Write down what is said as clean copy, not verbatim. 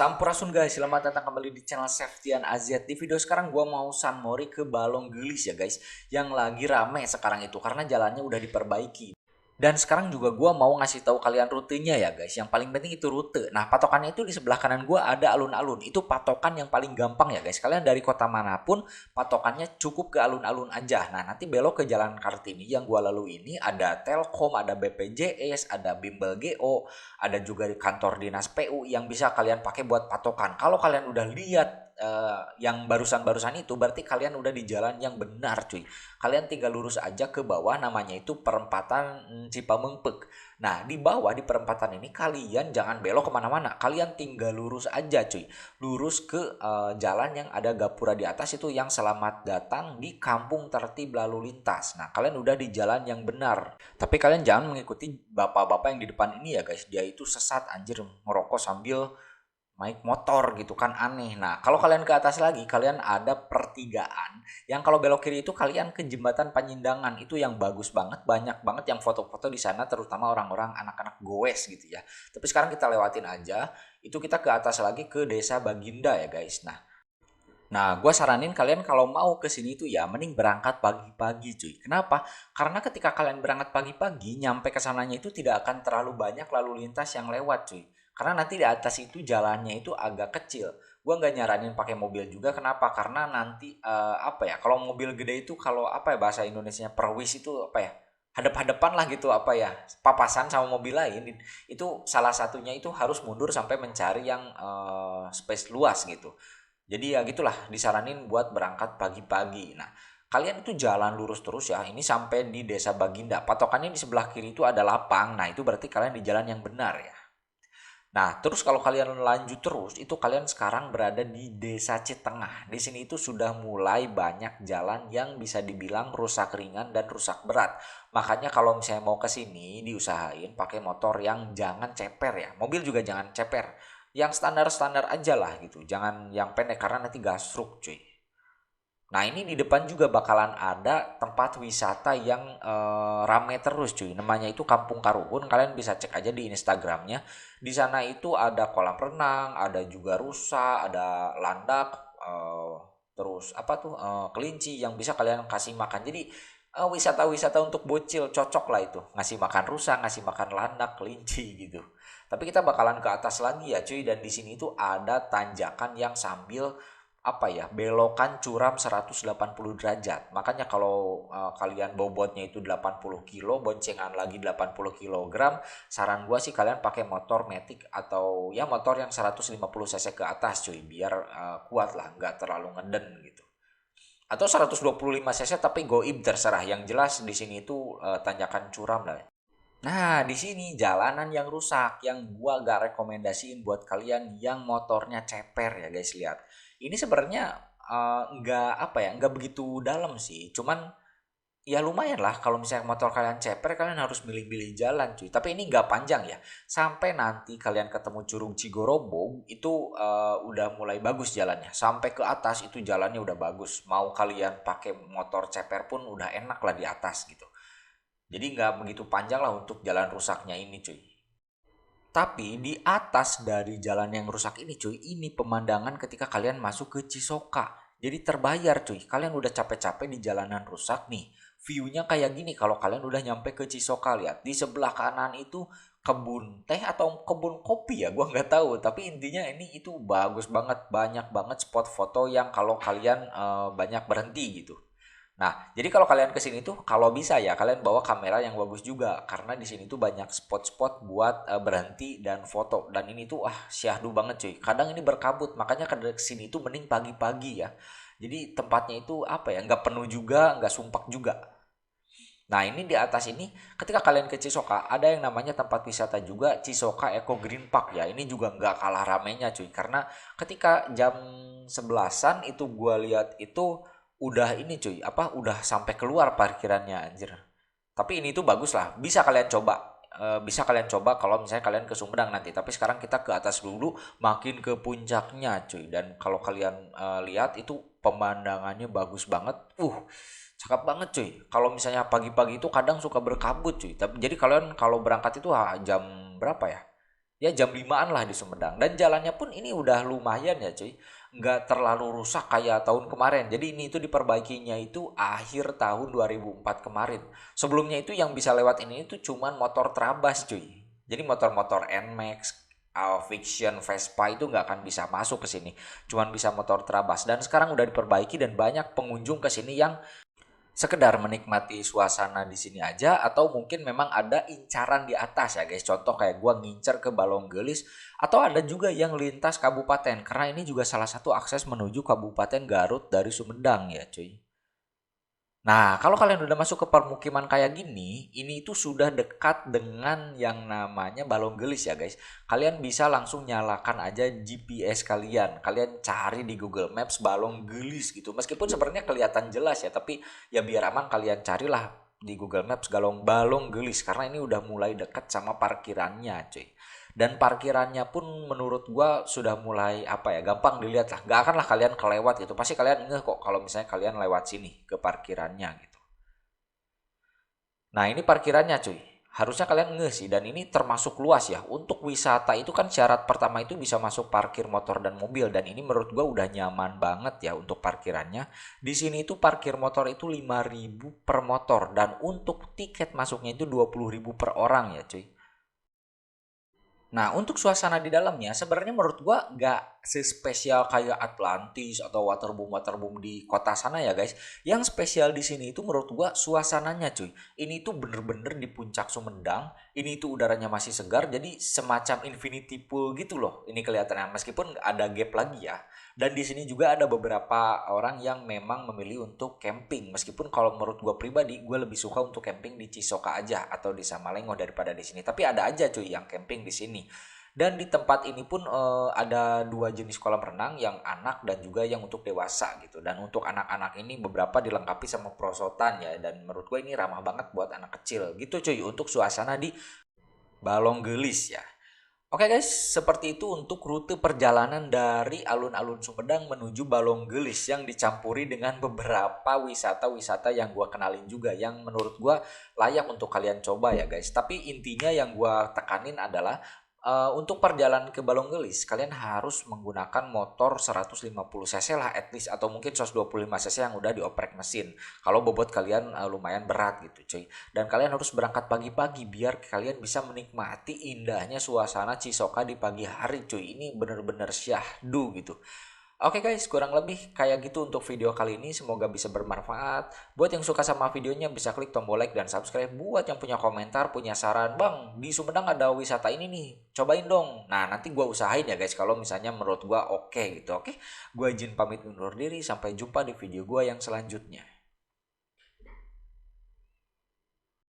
Sampurasun guys, selamat datang kembali di channel Seftian AZ. Di video sekarang gua mau San Mori ke Balong Gelis ya guys, yang lagi rame sekarang itu karena jalannya udah diperbaiki. Dan sekarang juga gua mau ngasih tahu kalian rutenya ya guys. Yang paling penting itu rute. Nah, patokannya itu di sebelah kanan gua ada alun-alun. Itu patokan yang paling gampang ya guys. Kalian dari kota manapun patokannya cukup ke alun-alun aja. Nah, nanti belok ke Jalan Kartini yang gua lalui ini ada Telkom, ada BPJS, ada Bimbel GO, ada juga di kantor dinas PU yang bisa kalian pakai buat patokan. Kalau kalian udah lihat yang barusan-barusan itu berarti kalian udah di jalan yang benar cuy. Kalian tinggal lurus aja ke bawah, namanya itu perempatan Cipamengpek. Nah, di bawah di perempatan ini kalian jangan belok kemana-mana, kalian tinggal lurus aja cuy. Lurus ke jalan yang ada gapura di atas itu yang selamat datang di Kampung Tertib Lalu Lintas. Nah, kalian udah di jalan yang benar. Tapi kalian jangan mengikuti bapak-bapak yang di depan ini ya guys. Dia itu sesat anjir, ngerokok sambil naik motor gitu kan, aneh. Nah, kalau kalian ke atas lagi, kalian ada pertigaan yang kalau belok kiri itu kalian ke jembatan Penyindangan. Itu yang bagus banget, banyak banget yang foto-foto di sana, terutama orang-orang anak-anak goes gitu ya. Tapi sekarang kita lewatin aja, itu kita ke atas lagi ke Desa Baginda ya guys. Nah, gue saranin kalian kalau mau ke sini tuh ya mending berangkat pagi-pagi cuy. Kenapa? Karena ketika kalian berangkat pagi-pagi, nyampe ke sananya itu tidak akan terlalu banyak lalu lintas yang lewat cuy. Karena nanti di atas itu jalannya itu agak kecil. Gue nggak nyaranin pakai mobil juga. Kenapa? Karena nanti apa ya? Kalau mobil gede itu kalau apa ya bahasa Indonesianya perwis itu apa ya? Hadap-hadapan lah gitu apa ya? Papasan sama mobil lain. Itu salah satunya itu harus mundur sampai mencari yang space luas gitu. Jadi ya gitulah disaranin buat berangkat pagi-pagi. Nah, kalian itu jalan lurus terus ya. Ini sampai di Desa Baginda. Patokannya di sebelah kiri itu ada lapang. Nah, itu berarti kalian di jalan yang benar ya. Nah, terus kalau kalian lanjut terus, itu kalian sekarang berada di Desa Citengah. Di sini itu sudah mulai banyak jalan yang bisa dibilang rusak ringan dan rusak berat. Makanya kalau misalnya mau ke sini, diusahain pakai motor yang jangan ceper ya. Mobil juga jangan ceper. Yang standar-standar aja lah gitu. Jangan yang pendek karena nanti gasruk cuy. Nah, ini di depan juga bakalan ada tempat wisata yang rame terus cuy. Namanya itu Kampung Karuhun. Kalian bisa cek aja di Instagramnya. Di sana itu ada kolam renang, ada juga rusa, ada landak, terus apa tuh kelinci yang bisa kalian kasih makan. Jadi wisata-wisata untuk bocil cocok lah itu. Ngasih makan rusa, ngasih makan landak, kelinci gitu. Tapi kita bakalan ke atas lagi ya cuy. Dan di sini tuh ada tanjakan yang sambil apa ya, belokan curam 180 derajat. Makanya kalau kalian bobotnya itu 80 kilo, boncengan lagi 80 kilogram, saran gua sih kalian pakai motor Matic atau ya motor yang 150 cc ke atas cuy, biar kuat lah, nggak terlalu ngeden gitu. Atau 125 cc tapi goib terserah. Yang jelas di sini itu tanjakan curam lah. Nah, di sini jalanan yang rusak yang gua gak rekomendasiin buat kalian yang motornya ceper ya guys, lihat. Ini sebenarnya nggak apa ya, nggak begitu dalam sih. Cuman ya lumayan lah kalau misalnya motor kalian ceper kalian harus milih-milih jalan cuy. Tapi ini nggak panjang ya. Sampai nanti kalian ketemu Curug Cigorobong itu udah mulai bagus jalannya. Sampai ke atas itu jalannya udah bagus. Mau kalian pakai motor ceper pun udah enak lah di atas gitu. Jadi nggak begitu panjang lah untuk jalan rusaknya ini cuy. Tapi di atas dari jalan yang rusak ini cuy, ini pemandangan ketika kalian masuk ke Cisoka. Jadi terbayar cuy, kalian udah capek-capek di jalanan rusak nih. View-nya kayak gini kalau kalian udah nyampe ke Cisoka, lihat. Di sebelah kanan itu kebun teh atau kebun kopi ya, gua nggak tahu. Tapi intinya ini itu bagus banget, banyak banget spot foto yang kalau kalian banyak berhenti gitu. Nah, jadi kalau kalian ke sini tuh kalau bisa ya kalian bawa kamera yang bagus juga karena di sini tuh banyak spot-spot buat berhenti dan foto dan ini tuh syahdu banget cuy. Kadang ini berkabut makanya ke sini tuh mending pagi-pagi ya. Jadi tempatnya itu apa ya nggak penuh juga nggak sumpek juga. Nah ini di atas ini ketika kalian ke Cisoka ada yang namanya tempat wisata juga Cisoka Eco Green Park ya. Ini juga nggak kalah ramenya cuy karena ketika jam 11-an itu gua lihat itu udah ini cuy apa udah sampai keluar parkirannya anjir. Tapi ini tuh bagus lah, bisa kalian coba. Bisa kalian coba kalau misalnya kalian ke Sumedang nanti. Tapi sekarang kita ke atas dulu, makin ke puncaknya cuy. Dan kalau kalian lihat itu pemandangannya bagus banget. Cakep banget cuy. Kalau misalnya pagi-pagi itu kadang suka berkabut cuy. Tapi jadi kalian kalau berangkat itu jam berapa ya? ya jam 5-an lah di Sumedang. Dan jalannya pun ini udah lumayan ya cuy, nggak terlalu rusak kayak tahun kemarin. Jadi ini itu diperbaikinya itu akhir tahun 2004 kemarin. Sebelumnya itu yang bisa lewat ini itu cuman motor Trabas cuy. Jadi motor-motor NMAX, Fiction, Vespa itu nggak akan bisa masuk ke sini. Cuman bisa motor Trabas. Dan sekarang udah diperbaiki dan banyak pengunjung ke sini yang sekedar menikmati suasana di sini aja atau mungkin memang ada incaran di atas ya guys. Contoh kayak gua ngincer ke Balonggelis atau ada juga yang lintas kabupaten karena ini juga salah satu akses menuju Kabupaten Garut dari Sumedang ya cuy. Nah, kalau kalian udah masuk ke permukiman kayak gini, ini itu sudah dekat dengan yang namanya Balonggelis ya guys. Kalian bisa langsung nyalakan aja GPS kalian. Kalian cari di Google Maps Balonggelis gitu. Meskipun sebenarnya kelihatan jelas ya, tapi ya biar aman kalian carilah di Google Maps Balonggelis karena ini udah mulai dekat sama parkirannya, cuy. Dan parkirannya pun menurut gua sudah mulai apa ya, gampang dilihat lah. Gak akan lah kalian kelewat gitu. Pasti kalian ngeh kok kalau misalnya kalian lewat sini ke parkirannya gitu. Nah, ini parkirannya cuy. Harusnya kalian ngeh sih dan ini termasuk luas ya. Untuk wisata itu kan syarat pertama itu bisa masuk parkir motor dan mobil dan ini menurut gua udah nyaman banget ya untuk parkirannya. Di sini itu parkir motor itu 5.000 per motor dan untuk tiket masuknya itu 20.000 per orang ya cuy. Nah, untuk suasana di dalamnya sebenarnya menurut gua nggak sespesial kayak Atlantis atau waterboom di kota sana ya guys. Yang spesial di sini itu menurut gua suasananya cuy. Ini tuh bener-bener di puncak Sumedang. Ini tuh udaranya masih segar jadi semacam infinity pool gitu loh. Ini kelihatannya meskipun ada gap lagi ya. Dan di sini juga ada beberapa orang yang memang memilih untuk camping. Meskipun kalau menurut gue pribadi, gue lebih suka untuk camping di Cisoka aja atau di Samalengo daripada di sini. Tapi ada aja cuy yang camping di sini. Dan di tempat ini pun ada dua jenis kolam renang yang anak dan juga yang untuk dewasa gitu. Dan untuk anak-anak ini beberapa dilengkapi sama perosotan ya. Dan menurut gue ini ramah banget buat anak kecil gitu cuy. Untuk suasana di Balonggelis ya. Oke guys, seperti itu untuk rute perjalanan dari alun-alun Sumedang menuju Balonggelis yang dicampuri dengan beberapa wisata-wisata yang gua kenalin juga yang menurut gua layak untuk kalian coba ya guys. Tapi intinya yang gua tekanin adalah untuk perjalanan ke Balonggelis kalian harus menggunakan motor 150 cc lah at least atau mungkin 125 cc yang udah dioprek mesin. Kalau bobot kalian lumayan berat gitu cuy. Dan kalian harus berangkat pagi-pagi biar kalian bisa menikmati indahnya suasana Cisoka di pagi hari cuy. Ini bener-bener syahdu gitu. Oke guys, kurang lebih kayak gitu untuk video kali ini. Semoga bisa bermanfaat. Buat yang suka sama videonya bisa klik tombol like dan subscribe. Buat yang punya komentar, punya saran, Bang, di Sumedang ada wisata ini nih. Cobain dong. Nah, nanti gua usahain ya guys kalau misalnya menurut gua oke gitu. Oke, gua izin pamit undur diri. Sampai jumpa di video gua yang selanjutnya.